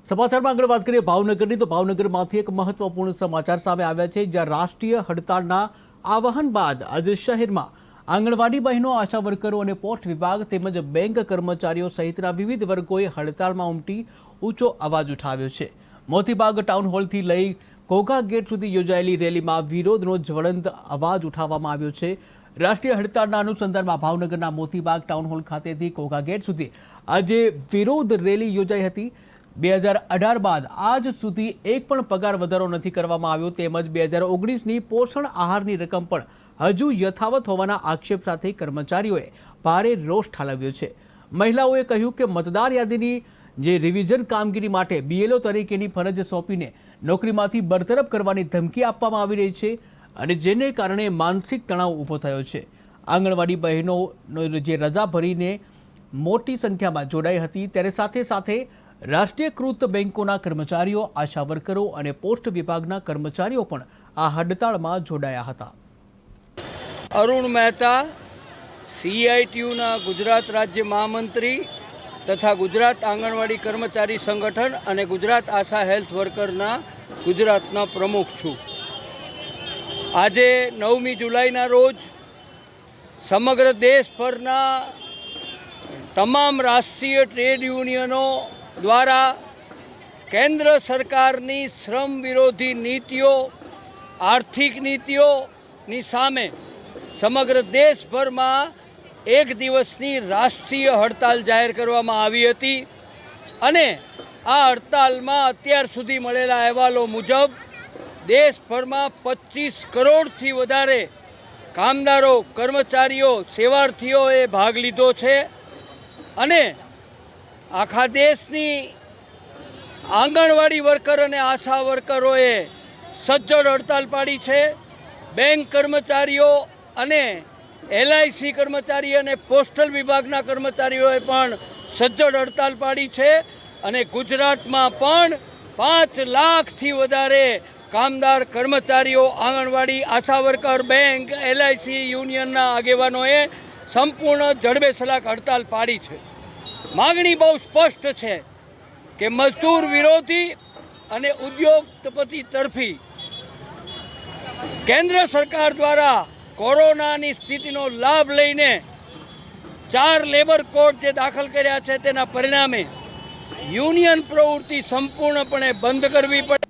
સમાચારમાં આગળ વાત કરીએ ભાવનગરની, તો ભાવનગરમાંથી એક મહત્વપૂર્ણ સમાચાર સામે આવ્યા છે, જ્યાં રાષ્ટ્રીય હડતાળના આહવાન બાદ આજે શહેરમાં આંગણવાડી બહેનો, આશા વર્કરો અને પોસ્ટ વિભાગ તેમજ બેંક કર્મચારીઓ સહિતના વિવિધ વર્ગોએ હડતાળમાં ઉમટી ઊંચો અવાજ ઉઠાવ્યો છે। મોતીબાગ ટાઉન હોલથી લઈ ઘોઘા ગેટ સુધી યોજાયેલી રેલીમાં વિરોધનો જ્વલંત અવાજ ઉઠાવવામાં આવ્યો છે। રાષ્ટ્રીય હડતાળના અનુસંધાનમાં ભાવનગરના મોતીબાગ ટાઉન હોલ ખાતેથી ઘોઘા ગેટ સુધી આજે વિરોધ રેલી યોજાઈ હતી। 2018 બાદ આજ સુધી એક પણ પગાર વધારો નથી કરવામાં આવ્યો, તેમજ 2019ની પોષણ આહારની રકમ પણ હજુ યથાવત હોવાના આક્ષેપ સાથે કર્મચારીઓએ ભારે રોષ ઠાલવ્યો છે। મહિલાઓએ કહ્યું કે મતદાર યાદીની જે રિવિઝન કામગીરી માટે BLO તરીકેની ફરજ સોંપીને નોકરીમાંથી બરતરફ કરવાની ધમકી આપવામાં આવી રહી છે અને જેને કારણે માનસિક તણાવ ઊભો થયો છે। આંગણવાડી બહેનોનો જે રજા ભરીને મોટી સંખ્યામાં જોડાઈ હતી, ત્યારે સાથે સાથે રાષ્ટ્રીયકૃત બેંકોના કર્મચારીઓ, આશા વર્કરો અને પોસ્ટ વિભાગના કર્મચારીઓ પણ આ હડતાળમાં જોડાયા હતા। અરુણ મહેતા, CITUના ગુજરાત રાજ્ય મહામંત્રી તથા ગુજરાત આંગણવાડી કર્મચારી સંગઠન અને ગુજરાત આશા હેલ્થ વર્કરના ગુજરાતના પ્રમુખ છું। આજે 9મી જુલાઈના રોજ સમગ્ર દેશભરના તમામ રાષ્ટ્રીય ટ્રેડ યુનિયનો દ્વારા કેન્દ્ર સરકારની શ્રમ વિરોધી નીતિઓ, આર્થિક નીતિઓની સામે સમગ્ર દેશભરમાં એક દિવસની રાષ્ટ્રીય હડતાલ જાહેર કરવામાં આવી હતી અને આ હડતાલમાં અત્યાર સુધી મળેલા અહેવાલો મુજબ દેશભરમાં 25 કરોડથી વધારે કામદારો, કર્મચારીઓ, સેવાર્થીઓએ ભાગ લીધો છે અને આખા દેશની આંગણવાડી વર્કર અને આશા વર્કરોએ સજ્જડ હડતાલ પાડી છે। બેંક કર્મચારીઓ અને LIC કર્મચારી અને પોસ્ટલ વિભાગના કર્મચારીઓએ પણ સજ્જડ હડતાલ પાડી છે અને ગુજરાતમાં પણ 5 લાખથી વધારે કામદાર કર્મચારીઓ, આંગણવાડી, આશા વર્કર, બેંક, LIC યુનિયનના આગેવાનોએ સંપૂર્ણ જડબેસલાક હડતાલ પાડી છે। માગણી બહુ સ્પષ્ટ છે કે મજદૂર વિરોધી અને ઉદ્યોગપતિ તરફી કેન્દ્ર સરકાર દ્વારા કોરોનાની સ્થિતિનો લાભ લઈને 4 લેબર કોડ જે દાખલ કર્યા છે, તેના પરિણામે યુનિયન પ્રવૃત્તિ સંપૂર્ણપણે બંધ કરવી પડે।